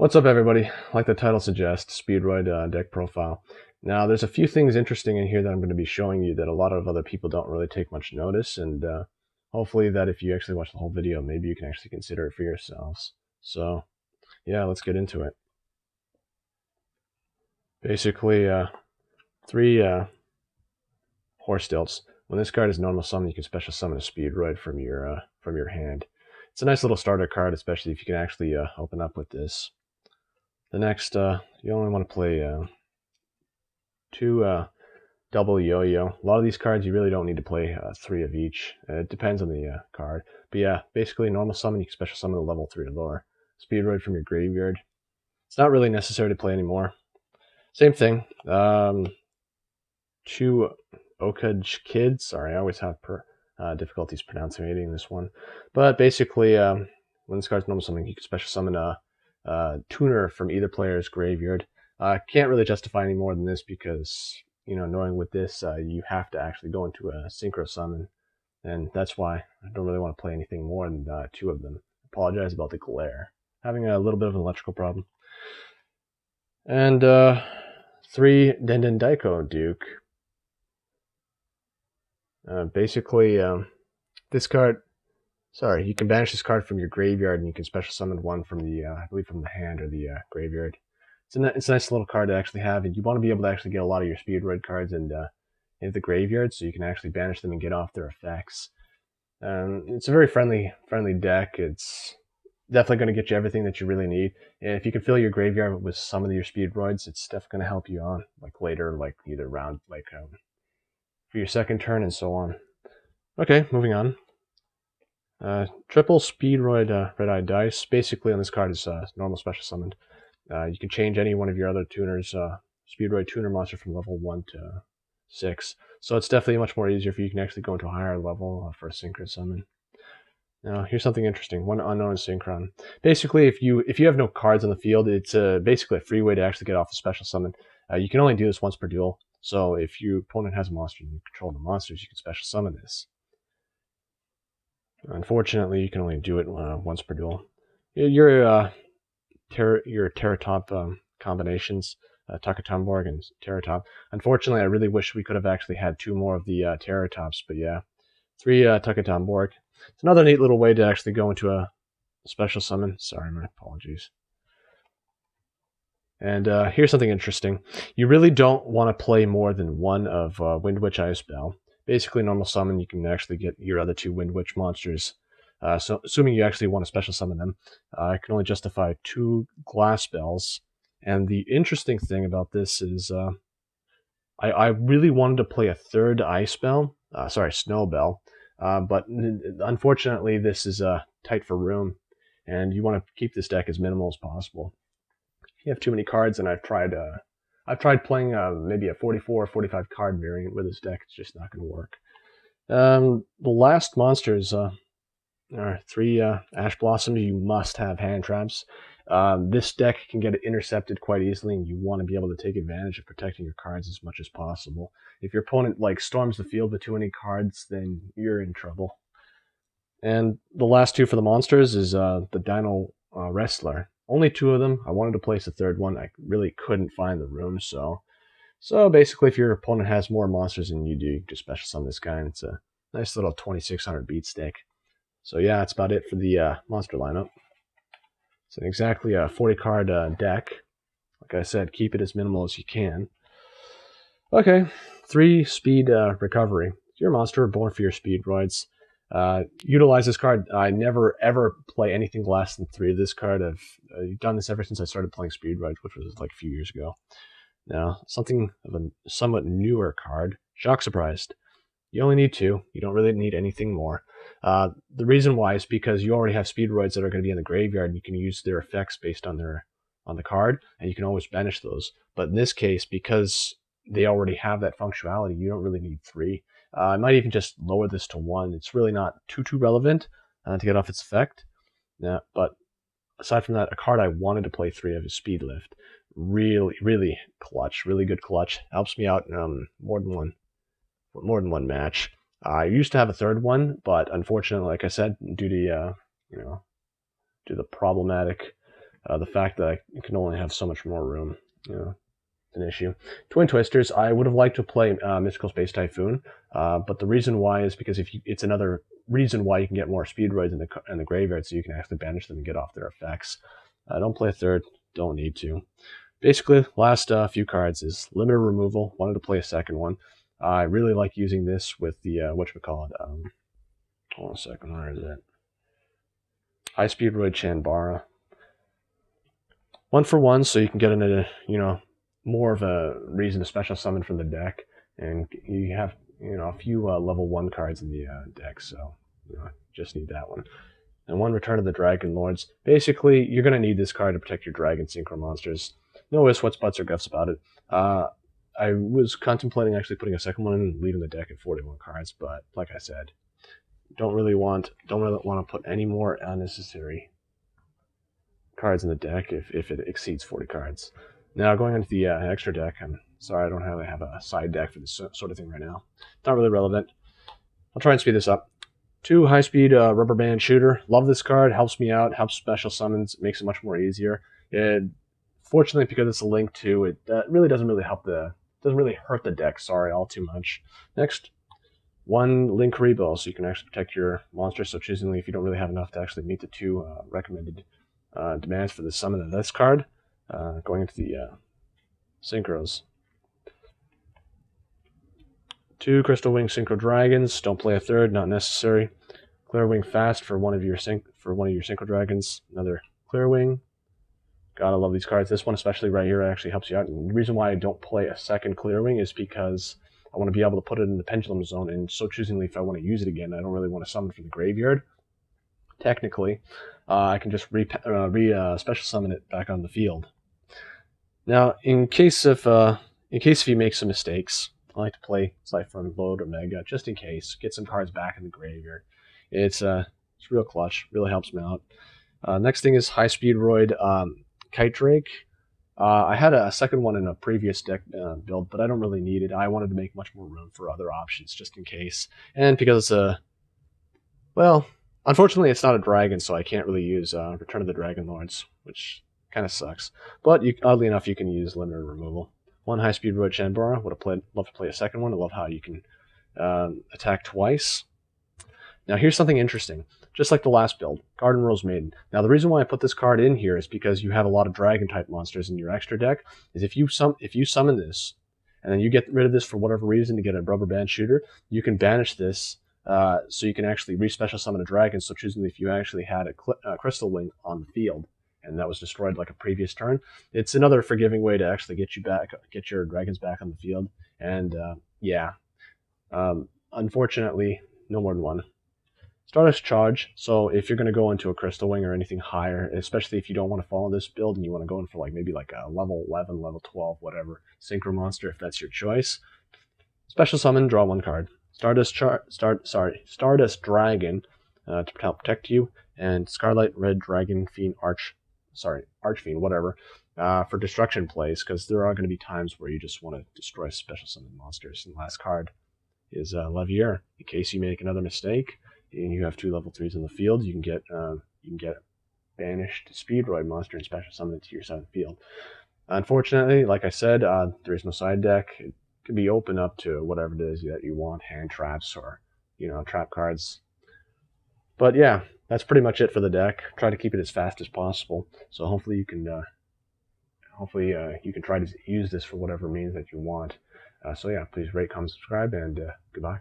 What's up, everybody? Like the title suggests, Speedroid deck profile. Now, there's a few things interesting in here that I'm going to be showing you that a lot of other people don't really take much notice, and hopefully that if you actually watch the whole video, maybe you can actually consider it for yourselves. So, yeah, let's get into it. Basically, three horse stilts. When this card is normal summon, you can special summon a Speedroid from your hand. It's a nice little starter card, especially if you can actually open up with this. The next, you only want to play two double yo-yo. A lot of these cards you really don't need to play three of each. It depends on the card. But yeah, basically normal summon, you can special summon a level 3 or lower. Speedroid from your graveyard. It's not really necessary to play anymore. Same thing. Two Okaj Kids. Sorry, I always have difficulties pronouncing this one. But basically, when this card's normal summon, you can special summon a tuner from either player's graveyard. Can't really justify any more than this because, you know, knowing with this, you have to actually go into a synchro summon, and that's why I don't really want to play anything more than two of them. Apologize about the glare. Having a little bit of an electrical problem. And three Denden Daiko Duke. Basically, this card. Sorry, you can banish this card from your graveyard, and you can special summon one from the, I believe, from the hand or the graveyard. It's a nice little card to actually have, and you want to be able to actually get a lot of your Speedroid cards into the graveyard, so you can actually banish them and get off their effects. It's a very friendly deck. It's definitely going to get you everything that you really need. And if you can fill your graveyard with some of your Speedroids, it's definitely going to help you on, like later, like either round, like for your second turn and so on. Okay, moving on. Triple Speedroid Red Eye Dice. Basically, on this card is normal special summoned. You can change any one of your other tuners, Speedroid tuner monster from level 1 to 6. So it's definitely much more easier if you can actually go into a higher level for a synchro summon. Now, here's something interesting. One unknown synchron. Basically, if you have no cards on the field, it's basically a free way to actually get off a special summon. You can only do this once per duel. So if your opponent has a monster and you control the monsters, you can special summon this. Unfortunately, you can only do it once per duel. Your Terratop combinations, Takatamborg and Terratop. Unfortunately, I really wish we could have actually had two more of the Terratops, but yeah. Three Takatamborg. It's another neat little way to actually go into a special summon. Sorry, my apologies. And here's something interesting. You really don't want to play more than one of Wind Witch Ice Bell. Basically, normal summon, you can actually get your other two Wind Witch monsters. So, assuming you actually want to special summon them, I can only justify two glass spells. And the interesting thing about this is I really wanted to play a third ice spell, snow bell, but unfortunately this is tight for room, and you want to keep this deck as minimal as possible. You have too many cards, and I've tried playing maybe a 44 or 45 card variant with this deck. It's just not going to work. The last monsters are three Ash Blossoms. You must have hand traps. This deck can get intercepted quite easily, and you want to be able to take advantage of protecting your cards as much as possible. If your opponent storms the field with too many cards, then you're in trouble. And the last two for the monsters is the Dino Wrestler. Only two of them. I wanted to place a third one. I really couldn't find the room, so basically, if your opponent has more monsters than you do, you can just special summon this guy, and it's a nice little 2600 beat stick. So yeah, that's about it for the monster lineup. It's an exactly a 40 card deck. Like I said, keep it as minimal as you can. Okay, 3 speed recovery. Your monster born for your Speedroids. Utilize this card. I never ever play anything less than 3 of this card. I've done this ever since I started playing Speedroids, which was like a few years ago. Now, something of a somewhat newer card, Shock Surprised. You only need 2. You don't really need anything more. The reason why is because you already have Speedroids that are going to be in the graveyard, and you can use their effects based on the card, and you can always banish those. But in this case, because they already have that functionality, you don't really need 3. I might even just lower this to 1. It's really not too relevant to get off its effect. But aside from that, a card I wanted to play 3 of is Speed Lift. Really clutch, really good clutch. Helps me out more than one match. I used to have a third one, but unfortunately, like I said, due to the problematic The fact that I can only have so much more room, an issue. Twin Twisters, I would have liked to play Mystical Space Typhoon, but the reason why is because it's another reason why you can get more Speedroids in the graveyard, so you can actually banish them and get off their effects. Don't play a third, don't need to. Basically, last few cards is limited removal. Wanted to play a second one. I really like using this with the whatchamacallit. Hold on a second, where is it? High Speedroid Chanbara. 1-for-1, so you can get into more of a reason to special summon from the deck, and you have a few level 1 cards in the deck, so just need that one. And 1 Return of the Dragon Lords. Basically, you're going to need this card to protect your Dragon Synchro monsters. No ifs, whats, buts, or guffs about it. I was contemplating actually putting a second one in and leaving the deck at 41 cards, but like I said, don't really want to put any more unnecessary cards in the deck if it exceeds 40 cards. Now, going into the extra deck, I'm sorry I don't really have a side deck for this sort of thing right now. Not really relevant. I'll try and speed this up. 2 high-speed rubber band shooter. Love this card. Helps me out. Helps special summons. Makes it much more easier. Fortunately, because it's a link to it, really doesn't really hurt the deck. Sorry, all too much. Next, 1 Link Rebuild, so you can actually protect your monster. So choosingly, if you don't really have enough to actually meet the 2 recommended demands for the summon of this card, going into the synchros. 2 Crystal Wing Synchro Dragons. Don't play a third, not necessary. Clear Wing Fast for one of your Synchro Dragons. Another Clear Wing. Gotta love these cards. This one, especially right here, actually helps you out. And the reason why I don't play a second Clear Wing is because I want to be able to put it in the Pendulum Zone, and so choosingly, if I want to use it again, I don't really want to summon from the graveyard. Technically, I can just special summon it back on the field. Now, in case if you make some mistakes, I like to play Cypher Load or Mega just in case. Get some cards back in the graveyard. It's real clutch. Really helps me out. Next thing is High Speedroid Kite Drake. I had a second one in a previous deck build, but I don't really need it. I wanted to make much more room for other options just in case. And because it's well, unfortunately it's not a dragon, so I can't really use Return of the Dragon Lords, which kind of sucks. But oddly enough, you can use limited removal. 1 High Speedroid Chanbara. Would have loved to play a second one. I love how you can attack twice. Now here's something interesting. Just like the last build, Garden Rose Maiden. Now the reason why I put this card in here is because you have a lot of dragon type monsters in your extra deck. Is if you summon this, and then you get rid of this for whatever reason to get a rubber band shooter, you can banish this, so you can actually re-special summon a dragon. So choosing if you actually had a Crystal Wing on the field, and that was destroyed like a previous turn, it's another forgiving way to actually get your dragons back on the field. And unfortunately, no more than 1. Stardust Charge, so if you're going to go into a Crystal Wing or anything higher, especially if you don't want to follow this build and you want to go in for maybe a level 11, level 12, whatever, Synchro Monster, if that's your choice, special summon, draw 1 card. Stardust Dragon to help protect you, and Scarlet Red Dragon Fiend Archfiend, whatever, for destruction plays, because there are going to be times where you just want to destroy special summon monsters. And last card is Levier. In case you make another mistake and you have 2 level 3s in the field, you can get banished Speedroid monster and special summon it to your side of the field. Unfortunately, like I said, there is no side deck. It can be open up to whatever it is that you want, hand traps or trap cards. But yeah, that's pretty much it for the deck. Try to keep it as fast as possible. So hopefully you can try to use this for whatever means that you want. So yeah, please rate, comment, subscribe, and goodbye.